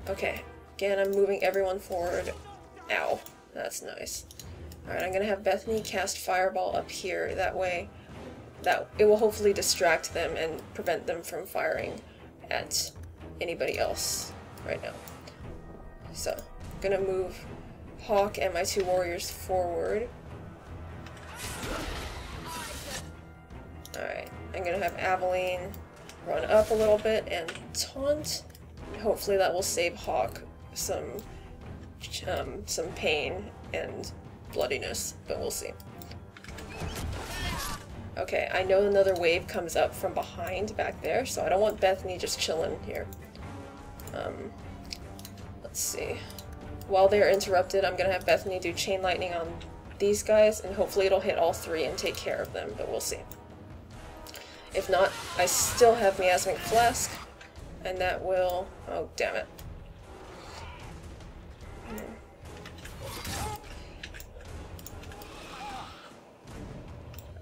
Okay, again, I'm moving everyone forward. Ow, that's nice. Alright, I'm gonna have Bethany cast Fireball up here, that way that it will hopefully distract them and prevent them from firing at anybody else right now. So, I'm gonna move Hawke and my 2 warriors forward. Alright, I'm gonna have Aveline run up a little bit and taunt. Hopefully that will save Hawke some pain and bloodiness, but we'll see. Okay, I know another wave comes up from behind back there, so I don't want Bethany just chilling here. Let's see. While they're interrupted, I'm gonna have Bethany do Chain Lightning on these guys, and hopefully it'll hit all 3 and take care of them, but we'll see. If not, I still have Miasmic Flask, and that will... oh, damn it.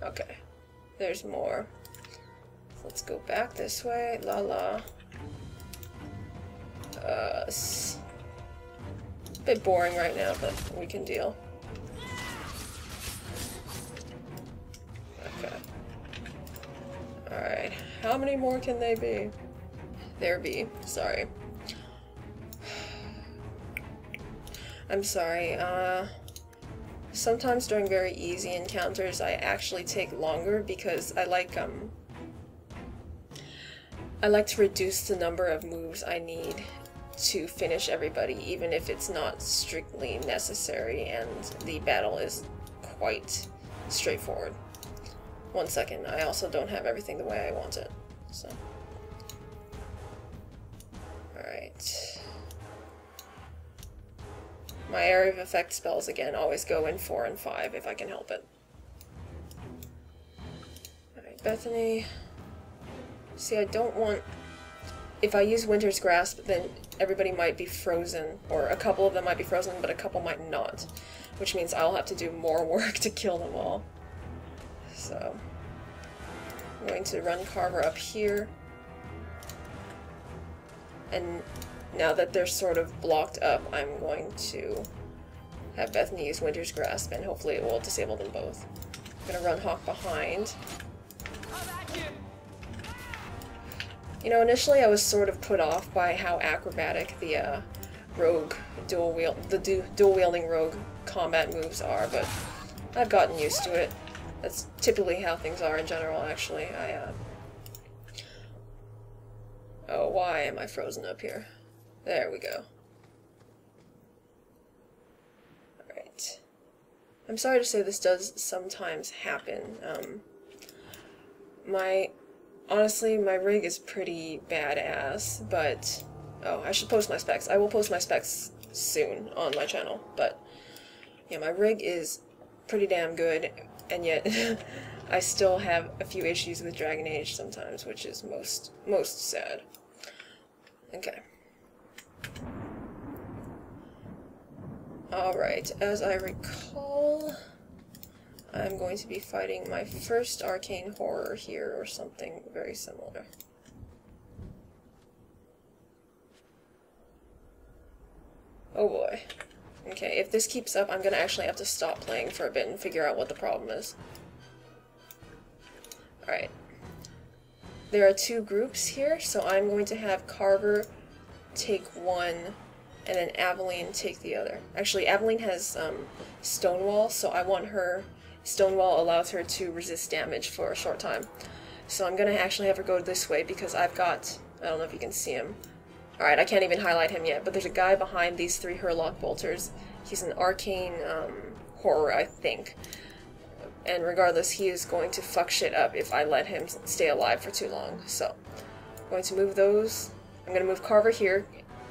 Okay, there's more. Let's go back this way. La la. It's a bit boring right now, but we can deal. Okay. Alright, how many more can they be? There be, sorry. I'm sorry, sometimes during very easy encounters I actually take longer because I like to reduce the number of moves I need to finish everybody, even if it's not strictly necessary and the battle is quite straightforward. 1 second, I also don't have everything the way I want it, so. Alright. My area of effect spells, again, always go in 4 and 5 if I can help it. Alright, Bethany. See, I don't want... if I use Winter's Grasp, then everybody might be frozen, or a couple of them might be frozen, but a couple might not. Which means I'll have to do more work to kill them all. So, I'm going to run Carver up here. And now that they're sort of blocked up, I'm going to have Bethany use Winter's Grasp, and hopefully it will disable them both. I'm going to run Hawke behind. You know, initially I was sort of put off by how acrobatic the rogue dual-wielding rogue combat moves are, but I've gotten used to it. That's typically how things are in general, actually. Oh, why am I frozen up here? There we go. Alright. I'm sorry to say this does sometimes happen. Honestly, my rig is pretty badass, but... oh, I should post my specs. I will post my specs soon on my channel, but... yeah, my rig is pretty damn good, and yet I still have a few issues with Dragon Age sometimes, which is most sad. Okay. Alright, as I recall, I'm going to be fighting my first arcane horror here, or something very similar. Oh boy. Okay, if this keeps up, I'm gonna actually have to stop playing for a bit and figure out what the problem is. Alright. There are 2 groups here, so I'm going to have Carver take one, and then Aveline take the other. Actually, Aveline has Stonewall, so I want her... Stonewall allows her to resist damage for a short time. So I'm gonna actually have her go this way, because I've got... I don't know if you can see him. Alright, I can't even highlight him yet, but there's a guy behind these 3 Hurlock bolters. He's an arcane horror, I think. And regardless, he is going to fuck shit up if I let him stay alive for too long. So, I'm going to move those. I'm going to move Carver here,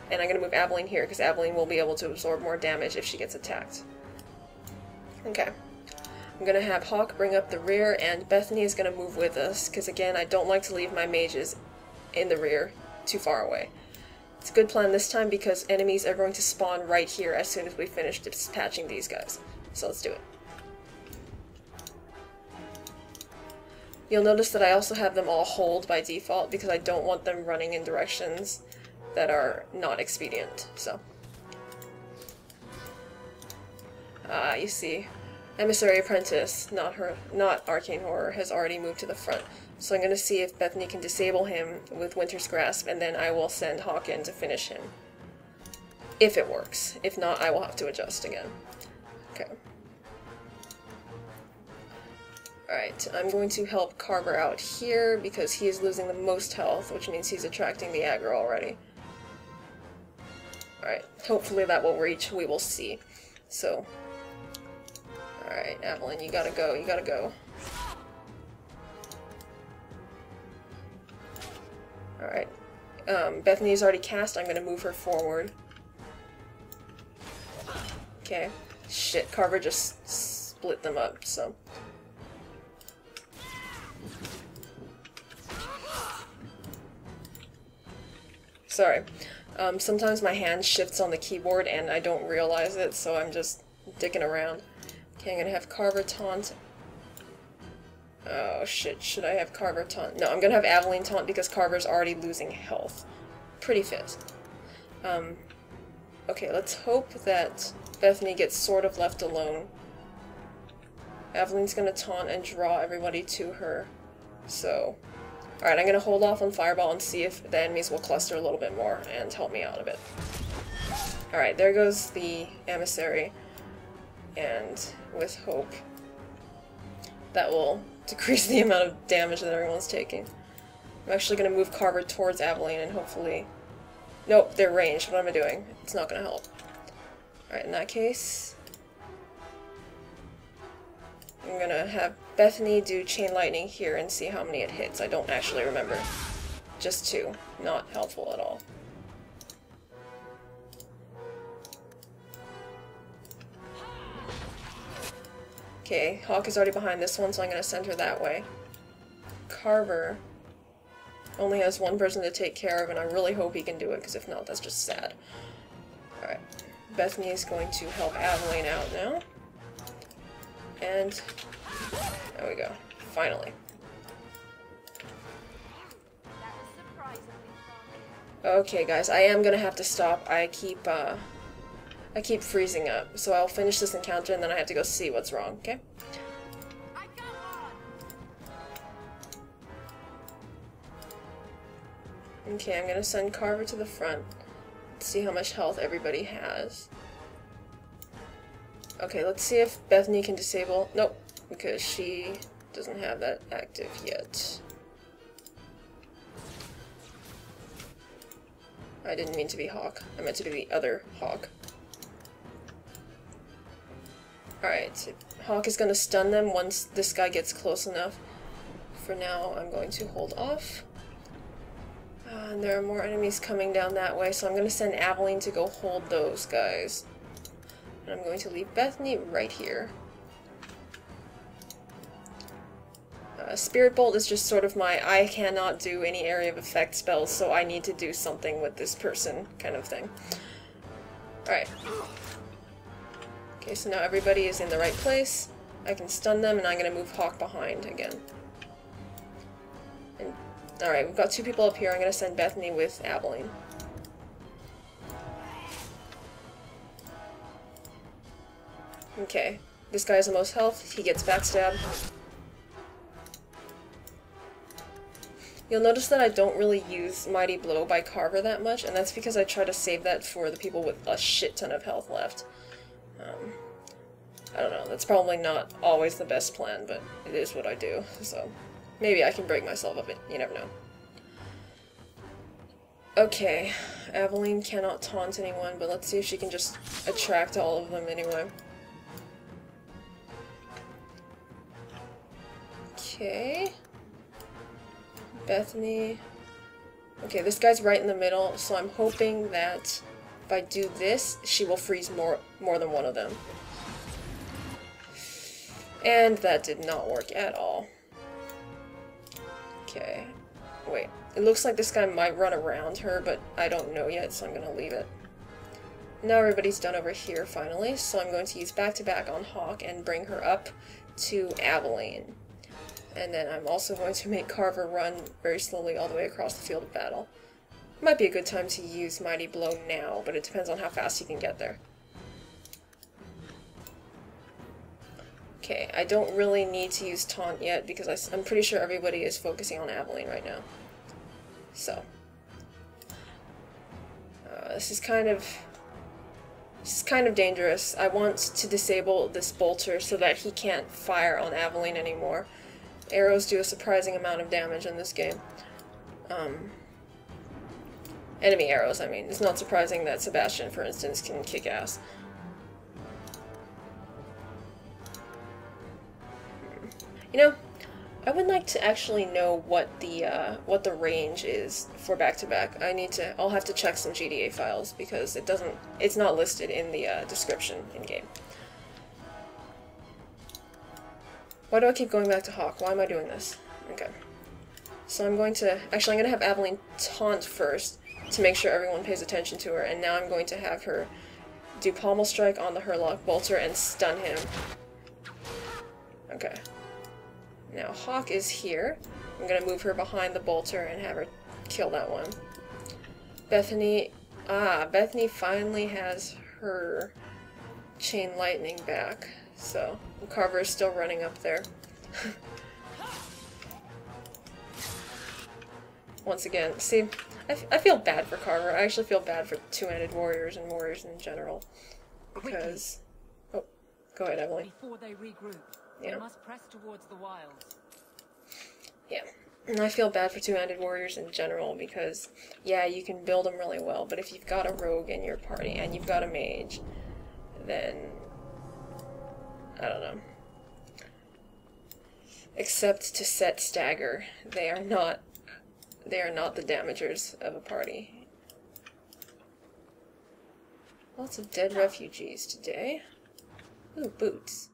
and I'm going to move Aveline here, because Aveline will be able to absorb more damage if she gets attacked. Okay. I'm going to have Hawke bring up the rear, and Bethany is going to move with us, because again, I don't like to leave my mages in the rear too far away. It's a good plan this time, because enemies are going to spawn right here as soon as we finish dispatching these guys. So let's do it. You'll notice that I also have them all hold by default, because I don't want them running in directions that are not expedient, so. You see, Emissary Apprentice, not Arcane Horror, has already moved to the front. So I'm going to see if Bethany can disable him with Winter's Grasp, and then I will send Hawke in to finish him. If it works. If not, I will have to adjust again. Okay. Alright, I'm going to help Carver out here because he is losing the most health, which means he's attracting the aggro already. Alright, hopefully that will reach, we will see. So, alright, Aveline, you gotta go, you gotta go. Alright, Bethany's already cast, I'm gonna move her forward. Okay, shit, Carver just split them up, so. Sorry. Sometimes my hand shifts on the keyboard and I don't realize it, so I'm just dicking around. Okay, I'm gonna have Carver taunt. Oh shit, should I have Carver taunt? No, I'm gonna have Aveline taunt because Carver's already losing health. Pretty fast. Okay, let's hope that Bethany gets sort of left alone. Aveline's gonna taunt and draw everybody to her. So, alright, I'm gonna hold off on Fireball and see if the enemies will cluster a little bit more and help me out a bit. Alright, there goes the Emissary. And with hope, that will decrease the amount of damage that everyone's taking. I'm actually gonna move Carver towards Aveline and hopefully... Nope, they're ranged. What am I doing? It's not gonna help. Alright, in that case... I'm gonna have Bethany do Chain Lightning here and see how many it hits. I don't actually remember. Just 2. Not helpful at all. Okay, Hawke is already behind this one, so I'm gonna send her that way. Carver only has one person to take care of, and I really hope he can do it, because if not, that's just sad. Alright, Bethany is going to help Aveline out now. And there we go. Finally. Okay, guys, I am gonna have to stop. I keep freezing up, so I'll finish this encounter and then I have to go see what's wrong, okay? Okay, I'm gonna send Carver to the front. See how much health everybody has. Okay, let's see if Bethany can disable... Nope, because she doesn't have that active yet. I didn't mean to be Hawke. I meant to be the other Hawke. Alright, Hawke is gonna stun them once this guy gets close enough. For now, I'm going to hold off. And there are more enemies coming down that way, so I'm going to send Aveline to go hold those guys. And I'm going to leave Bethany right here. Spirit Bolt is just sort of my I cannot do any area of effect spells, so I need to do something with this person kind of thing. Alright. Okay, so now everybody is in the right place. I can stun them, and I'm going to move Hawke behind again. And alright, we've got 2 people up here. I'm going to send Bethany with Aveline. Okay, this guy has the most health. He gets backstabbed. You'll notice that I don't really use Mighty Blow by Carver that much, and that's because I try to save that for the people with a shit ton of health left. I don't know, that's probably not always the best plan, but it is what I do, so maybe I can break myself of it, you never know. Okay, Aveline cannot taunt anyone, but let's see if she can just attract all of them anyway. Okay. Bethany. Okay, this guy's right in the middle, so I'm hoping that if I do this, she will freeze more than one of them. And that did not work at all. Okay. Wait. It looks like this guy might run around her, but I don't know yet, so I'm gonna leave it. Now everybody's done over here, finally, so I'm going to use back-to-back on Hawke and bring her up to Aveline. And then I'm also going to make Carver run very slowly all the way across the field of battle. Might be a good time to use Mighty Blow now, but it depends on how fast he can get there. Okay, I don't really need to use Taunt yet because I'm pretty sure everybody is focusing on Aveline right now. So, this is kind of dangerous. I want to disable this bolter so that he can't fire on Aveline anymore. Arrows do a surprising amount of damage in this game. Enemy arrows, I mean. It's not surprising that Sebastian, for instance, can kick ass. You know, I would like to actually know what the range is for back-to-back. I'll have to check some GDA files because it's not listed in the description in-game. Why do I keep going back to Hawke? Why am I doing this? Okay. So I'm going to have Aveline taunt first to make sure everyone pays attention to her, and now I'm going to have her do Pommel Strike on the Hurlock Bolter and stun him. Okay. Now Hawke is here. I'm gonna move her behind the bolter and have her kill that one. Bethany finally has her Chain Lightning back. So, Carver is still running up there. Once again, see, I feel bad for Carver. I actually feel bad for two-handed warriors and warriors in general. Because... Oh, go ahead, Aveline. Before they regroup, yeah. They must press towards the wilds. Yeah. And I feel bad for two-handed warriors in general because, yeah, you can build them really well, but if you've got a rogue in your party and you've got a mage, then... I don't know. Except to set stagger, they are not the damagers of a party. Lots of dead refugees today. Ooh, boots.